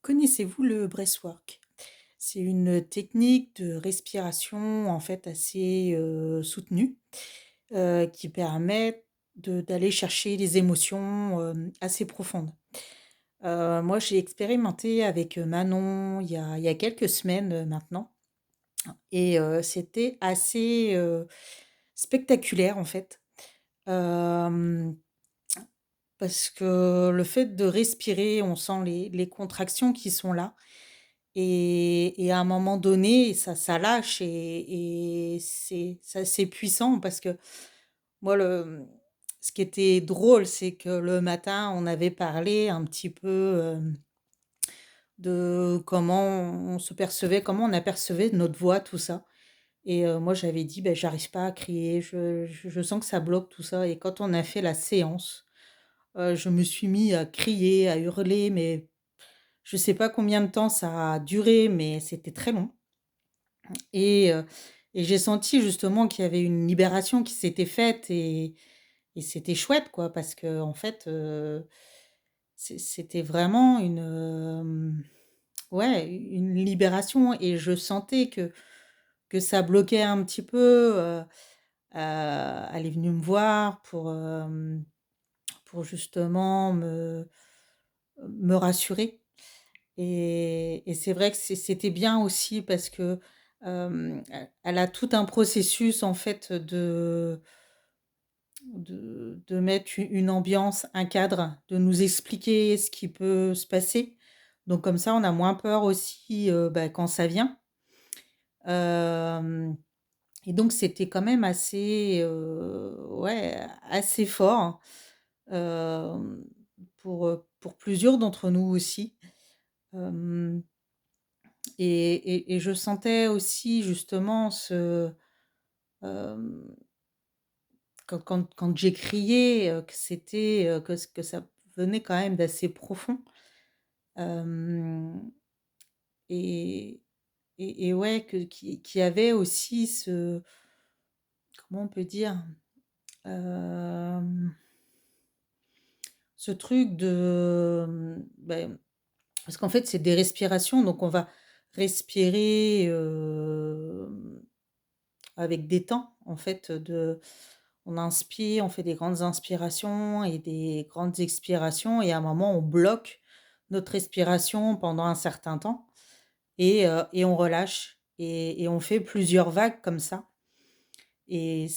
Connaissez-vous le breathwork? C'est une technique de respiration, en fait, assez, soutenue, qui permet d'aller chercher les émotions, assez profondes. Moi, j'ai expérimenté avec, Manon il y a quelques semaines, maintenant et c'était assez, spectaculaire, en fait. Hem, Parce que le fait de respirer, on sent les contractions qui sont là. Et à un moment donné, ça lâche et c'est puissant parce que moi ce qui était drôle, c'est que le matin, on avait parlé un petit peu, de comment on se percevait, comment on apercevait notre voix, tout ça et moi j'avais dit: «Beh, j'arrive pas à crier, je sens que ça bloque tout ça» et quand on a fait la séance, je me suis mis à crier, à hurler, mais je sais pas combien de temps ça a duré, mais c'était très long. Et j'ai senti justement qu'il y avait une libération qui s'était faite et c'était chouette quoi parce qu'en fait, c'était vraiment ouais, une libération et je sentais que ça bloquait un petit peu, elle est venue me voir pour justement me rassurer. Et c'est vrai que c'était bien aussi parce que, elle a tout un processus en fait de mettre une ambiance, un cadre, de nous expliquer ce qui peut se passer. Donc comme ça, on a moins peur aussi, bah, quand ça vient. Hem et donc c'était quand même assez, ouais, assez fort, hem, pour plusieurs d'entre nous aussi. Hem et je sentais aussi justement hem, quand j'ai crié, que c'était, que ça venait quand même d'assez profond. Hem et et ouais, qu'il y avait aussi comment on peut dire? Hem, Ce truc de, parce qu'en fait, c'est des respirations, donc on va respirer, avec des temps, en fait, on inspire, on fait des grandes inspirations et des grandes expirations et à un moment, on bloque notre respiration pendant un certain temps et on relâche et on fait plusieurs vagues comme ça et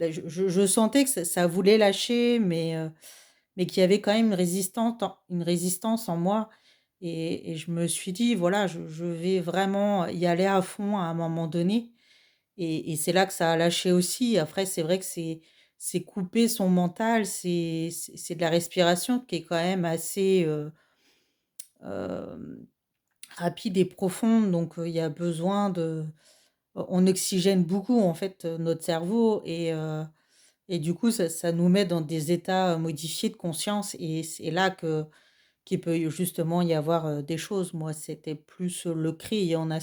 je sentais que ça voulait lâcher mais qu'il y avait quand même une résistance en moi et je me suis dit: «Voilà, je vais vraiment y aller à fond à un moment donné». Et c'est là que ça a lâché aussi. Après, c'est vrai que c'est couper son mental, c'est de la respiration qui est quand même assez, hem, rapide et profonde. Donc, il y a besoin on oxygène beaucoup, en fait, notre cerveau et du coup, ça nous met dans des états, modifiés de conscience et c'est là qu'il peut justement y avoir, des choses. Moi, c'était plus, le cri. Il y en a,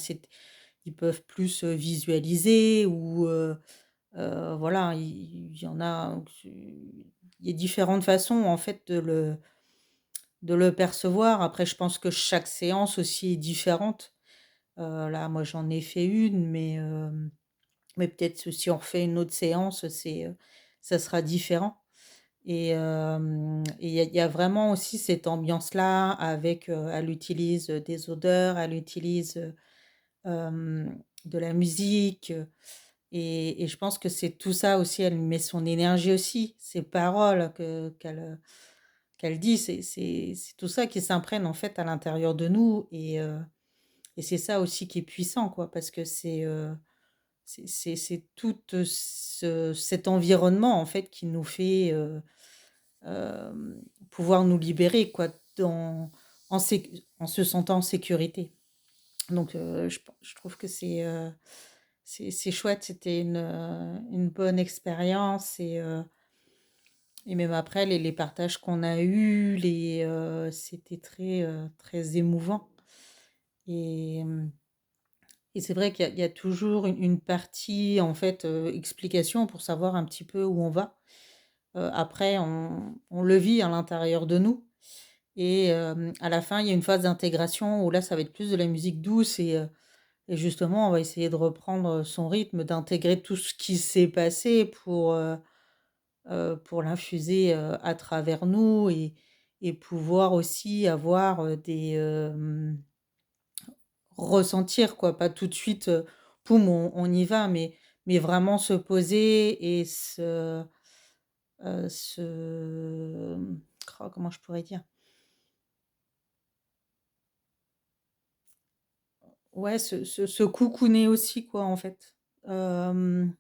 ils peuvent plus, visualiser ou, voilà, il y en a il y a différentes façons en fait de le percevoir. Après je pense que chaque séance aussi est différente. Là, moi j'en ai fait une, mais peut-être que si on refait une autre séance, ça sera différent et il y a vraiment aussi cette ambiance-là avec, elle utilise, des odeurs, elle utilise, de la musique, et je pense que c'est tout ça aussi, elle met son énergie aussi, ses paroles qu'elle dit, c'est tout ça qui s'imprègne en fait à l'intérieur de nous et c'est ça aussi qui est puissant quoi, parce que c'est tout, cet environnement en fait qui nous fait, pouvoir nous libérer quoi, dans en se sentant en sécurité. Donc je trouve que c'est chouette, c'était une bonne expérience et même après les partages qu'on a eus, c'était très, très émouvant et et c'est vrai qu'il y a toujours une partie en fait, explication pour savoir un petit peu où on va. Après on le vit à l'intérieur de nous et à la fin, il y a une phase d'intégration où là, ça va être plus de la musique douce et justement, on va essayer de reprendre son rythme, d'intégrer tout ce qui s'est passé pour l'infuser, à travers nous et pouvoir aussi avoir, ressentir quoi, pas tout de suite, poum, on y va, mais vraiment se poser et se, comment je pourrais dire? Ouais, se cocooner aussi quoi, en fait. Hem,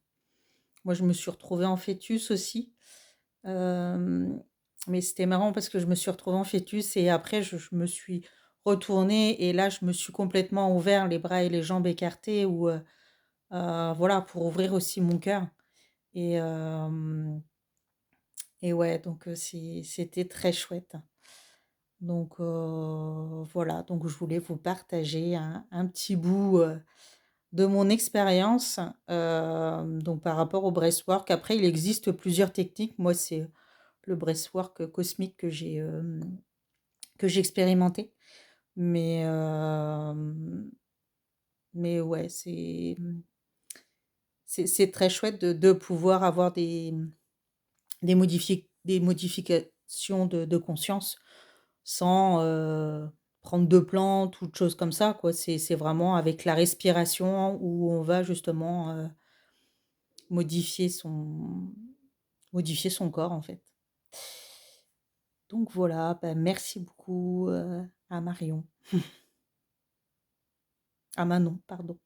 Moi, je me suis retrouvée en fœtus aussi, hem, mais c'était marrant parce que je me suis retrouvée en fœtus et après je me suis retournée et là, je me suis complètement ouvert les bras et les jambes écartés ou voilà, pour ouvrir aussi mon cœur et ouais, donc c'était très chouette. Donc voilà, donc je voulais vous partager un petit bout, de mon expérience, donc par rapport au breathwork. Après, il existe plusieurs techniques. Moi, c'est le breathwork cosmique que j'ai expérimenté. Mais, ouais, c'est très chouette de pouvoir avoir des modifications de conscience sans, prendre de plantes ou de choses comme ça, quoi. C'est vraiment avec la respiration où on va justement, modifier son modifier son corps, en fait. Donc voilà, bah, merci beaucoup, à Marion. À Manon, pardon.